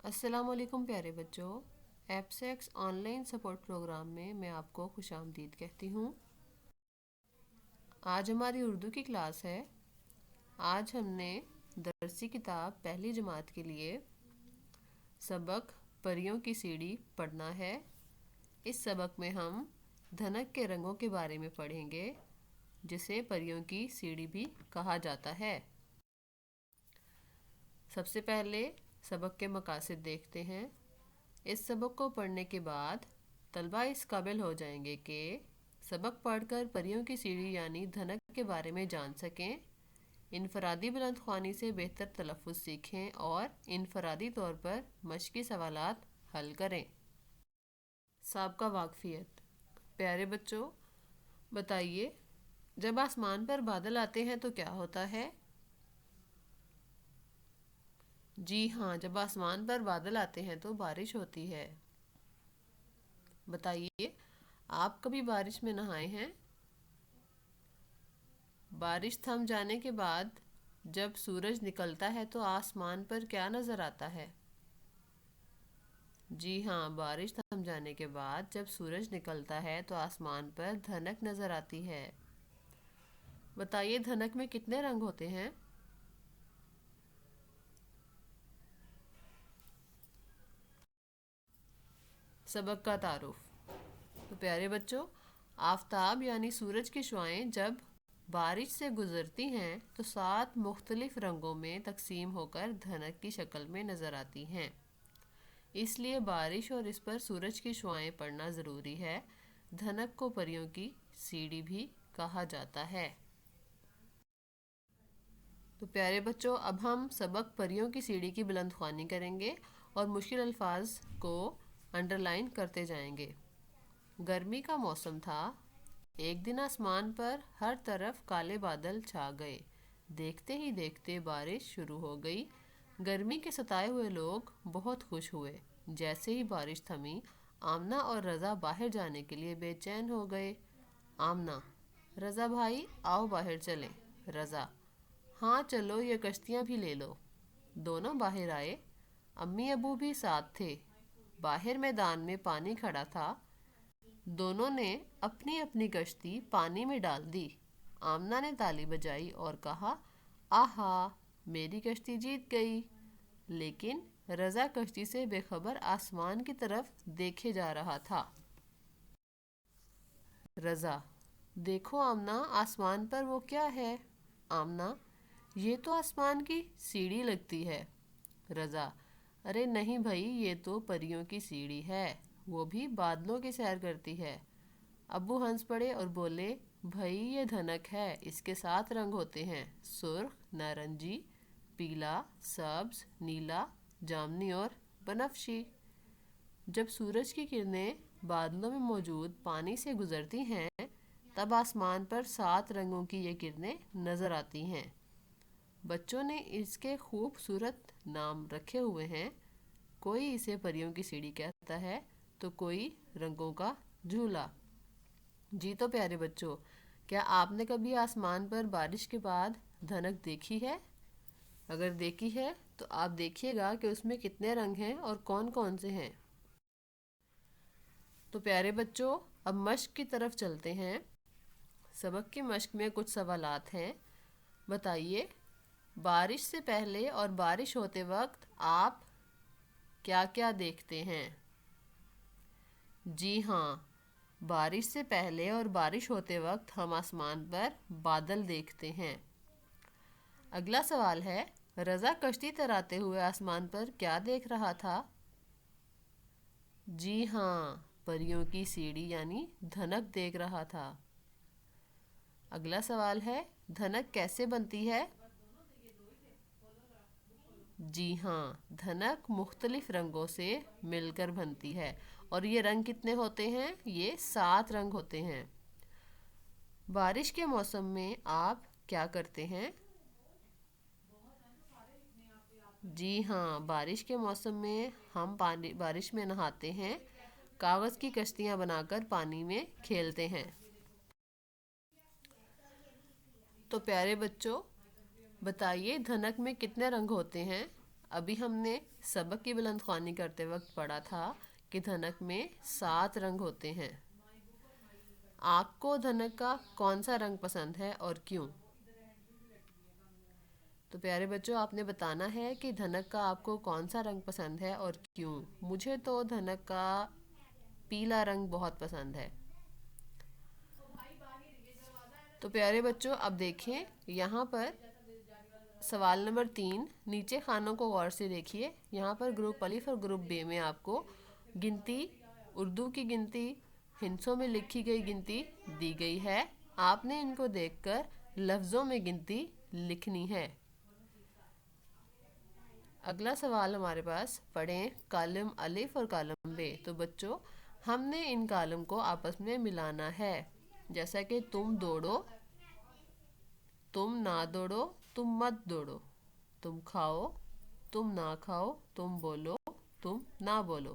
السلام علیکم پیارے بچوں، ایپسیکس آن لائن سپورٹ پروگرام میں میں آپ کو خوش آمدید کہتی ہوں۔ آج ہماری اردو کی کلاس ہے۔ آج ہم نے درسی کتاب پہلی جماعت کے لیے سبق پریوں کی سیڑھی پڑھنا ہے۔ اس سبق میں ہم دھنک کے رنگوں کے بارے میں پڑھیں گے، جسے پریوں کی سیڑھی بھی کہا جاتا ہے۔ سب سے پہلے سبق کے مقاصد دیکھتے ہیں۔ اس سبق کو پڑھنے کے بعد طلبہ اس قابل ہو جائیں گے کہ سبق پڑھ کر پریوں کی سیڑھی یعنی دھنک کے بارے میں جان سکیں، انفرادی بلند خوانی سے بہتر تلفظ سیکھیں اور انفرادی طور پر مشقی سوالات حل کریں۔ سابقہ واقفیت۔ پیارے بچوں، بتائیے، جب آسمان پر بادل آتے ہیں تو کیا ہوتا ہے؟ جی ہاں، جب آسمان پر بادل آتے ہیں تو بارش ہوتی ہے۔ بتائیے، آپ کبھی بارش میں نہائے ہیں؟ بارش تھم جانے کے بعد جب سورج نکلتا ہے تو آسمان پر کیا نظر آتا ہے؟ جی ہاں، بارش تھم جانے کے بعد جب سورج نکلتا ہے تو آسمان پر دھنک نظر آتی ہے۔ بتائیے، دھنک میں کتنے رنگ ہوتے ہیں؟ سبق کا تعارف۔ تو پیارے بچوں، آفتاب یعنی سورج کی شعاعیں جب بارش سے گزرتی ہیں تو 7 مختلف رنگوں میں تقسیم ہو کر دھنک کی شکل میں نظر آتی ہیں۔ اس لیے بارش اور اس پر سورج کی شعاعیں پڑنا ضروری ہے۔ دھنک کو پریوں کی سیڑھی بھی کہا جاتا ہے۔ تو پیارے بچوں، اب ہم سبق پریوں کی سیڑھی کی بلند خوانی کریں گے اور مشکل الفاظ کو انڈر لائن کرتے جائیں گے۔ گرمی کا موسم تھا۔ ایک دن آسمان پر ہر طرف کالے بادل چھا گئے۔ دیکھتے ہی دیکھتے بارش شروع ہو گئی۔ گرمی کے ستائے ہوئے لوگ بہت خوش ہوئے۔ جیسے ہی بارش تھمی، آمنہ اور رضا باہر جانے کے لیے بے چین ہو گئے۔ آمنہ: رضا بھائی، آؤ باہر چلیں۔ رضا: ہاں چلو، یہ کشتیاں بھی لے لو۔ دونوں باہر آئے۔ امی ابو بھی ساتھ تھے۔ باہر میدان میں پانی کھڑا تھا۔ دونوں نے اپنی اپنی کشتی پانی میں ڈال دی۔ آمنہ نے تالی بجائی اور کہا، آہا، میری کشتی جیت گئی۔ لیکن رضا کشتی سے بے خبر آسمان کی طرف دیکھے جا رہا تھا۔ رضا: دیکھو آمنہ، آسمان پر وہ کیا ہے؟ آمنہ: یہ تو آسمان کی سیڑھی لگتی ہے۔ رضا: ارے نہیں بھائی، یہ تو پریوں کی سیڑھی ہے، وہ بھی بادلوں کی سیر کرتی ہے۔ ابو ہنس پڑے اور بولے، بھائی یہ دھنک ہے، اس کے 7 رنگ ہوتے ہیں: سرخ، نارنجی، پیلا، سبز، نیلا، جامنی اور بنفشی۔ جب سورج کی کرنیں بادلوں میں موجود پانی سے گزرتی ہیں تب آسمان پر 7 رنگوں کی یہ کرنیں نظر آتی ہیں۔ بچوں نے اس کے خوبصورت نام رکھے ہوئے ہیں۔ کوئی اسے پریوں کی سیڑھی کہتا ہے تو کوئی رنگوں کا جھولا۔ جی تو پیارے بچوں، کیا آپ نے کبھی آسمان پر بارش کے بعد دھنک دیکھی ہے؟ اگر دیکھی ہے تو آپ دیکھیے گا کہ اس میں کتنے رنگ ہیں اور کون کون سے ہیں۔ تو پیارے بچوں، اب مشق کی طرف چلتے ہیں۔ سبق کی مشق میں کچھ سوالات ہیں۔ بتائیے، بارش سے پہلے اور بارش ہوتے وقت آپ کیا کیا دیکھتے ہیں؟ جی ہاں، بارش سے پہلے اور بارش ہوتے وقت ہم آسمان پر بادل دیکھتے ہیں۔ اگلا سوال ہے، رضا کشتی تراتے ہوئے آسمان پر کیا دیکھ رہا تھا؟ جی ہاں، پریوں کی سیڑھی یعنی دھنک دیکھ رہا تھا۔ اگلا سوال ہے، دھنک کیسے بنتی ہے؟ جی ہاں، دھنک مختلف رنگوں سے مل کر بنتی ہے۔ اور یہ رنگ کتنے ہوتے ہیں؟ یہ 7 رنگ ہوتے ہیں۔ بارش کے موسم میں آپ کیا کرتے ہیں؟ جی ہاں، بارش کے موسم میں ہم بارش میں نہاتے ہیں، کاغذ کی کشتیاں بنا کر پانی میں کھیلتے ہیں۔ تو پیارے بچوں، بتائیے دھنک میں کتنے رنگ ہوتے ہیں؟ ابھی ہم نے سبق کی بلند خوانی کرتے وقت پڑھا تھا کہ دھنک میں 7 رنگ ہوتے ہیں۔ آپ کو دھنک کا کون سا رنگ پسند ہے اور کیوں؟ تو پیارے بچوں، آپ نے بتانا ہے کہ دھنک کا آپ کو کون سا رنگ پسند ہے اور کیوں۔ مجھے تو دھنک کا پیلا رنگ بہت پسند ہے۔ تو پیارے بچوں، اب دیکھیں یہاں پر سوال نمبر 3، نیچے خانوں کو غور سے دیکھیے۔ یہاں پر گروپ الف اور گروپ بے میں آپ کو گنتی، اردو کی گنتی، ہندسوں میں لکھی گئی گنتی دی گئی ہے۔ آپ نے ان کو دیکھ کر لفظوں میں گنتی لکھنی ہے۔ اگلا سوال ہمارے پاس، پڑھیں کالم الف اور کالم بے۔ تو بچوں، ہم نے ان کالم کو آپس میں ملانا ہے، جیسا کہ تم دوڑو، تم نہ دوڑو، تم مت دوڑو، تم کھاؤ، تم نہ کھاؤ، تم بولو، تم نہ بولو۔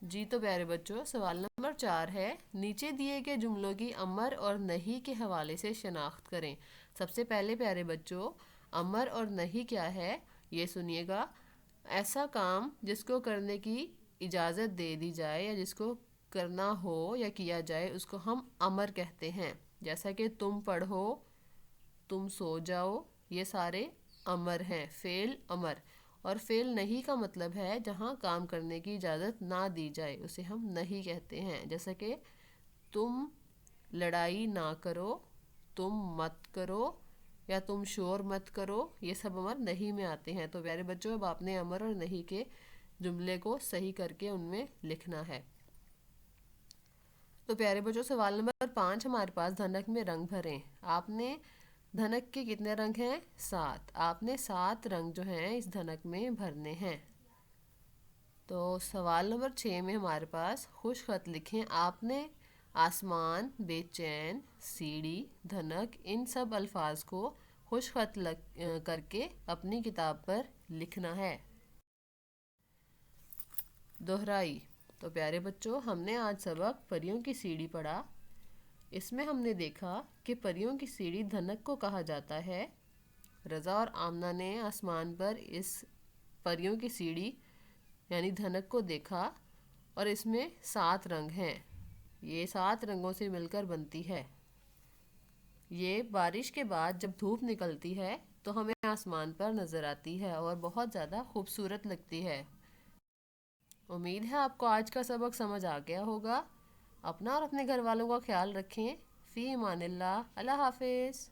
جی تو پیارے بچوں، سوال نمبر 4 ہے، نیچے دیے گئے جملوں کی امر اور نہیں کے حوالے سے شناخت کریں۔ سب سے پہلے پیارے بچوں، امر اور نہیں کیا ہے یہ سنیے گا۔ ایسا کام جس کو کرنے کی اجازت دے دی جائے یا جس کو کرنا ہو یا کیا جائے اس کو ہم امر کہتے ہیں، جیسا کہ تم پڑھو، تم سو جاؤ، یہ سارے امر ہیں، فعل امر۔ اور فعل نہیں کا مطلب ہے جہاں کام کرنے کی اجازت نہ دی جائے اسے ہم نہیں کہتے ہیں، جیسا کہ تم لڑائی نہ کرو، تم مت کرو، یا تم شور مت کرو، یہ سب امر نہیں میں آتے ہیں۔ تو پیارے بچوں، اب آپ نے امر اور نہیں کے جملے کو صحیح کر کے ان میں لکھنا ہے۔ تو پیارے بچوں، سوال نمبر 5 ہمارے پاس، دھنک میں رنگ بھریں۔ آپ نے دھنک کے کتنے رنگ ہیں؟ 7۔ آپ نے 7 رنگ جو ہیں اس دھنک میں بھرنے ہیں۔ تو سوال نمبر 6 میں ہمارے پاس خوش خط لکھیں۔ آپ نے آسمان، بے چین، سیڑھی، دھنک، ان سب الفاظ کو خوش خط کر کے اپنی کتاب پر لکھنا ہے۔ دہرائی۔ تو پیارے بچوں، ہم نے آج سبق پریوں کی سیڑھی پڑھا۔ اس میں ہم نے دیکھا کہ پریوں کی سیڑھی دھنک کو کہا جاتا ہے۔ رضا اور آمنہ نے آسمان پر اس پریوں کی سیڑھی یعنی دھنک کو دیکھا، اور اس میں 7 رنگ ہیں، یہ 7 رنگوں سے مل کر بنتی ہے۔ یہ بارش کے بعد جب دھوپ نکلتی ہے تو ہمیں آسمان پر نظر آتی ہے اور بہت زیادہ خوبصورت لگتی ہے۔ امید ہے آپ کو آج کا سبق سمجھ آ گیا ہوگا۔ اپنا اور اپنے گھر والوں کا خیال رکھیں۔ فی امان اللہ، اللہ حافظ۔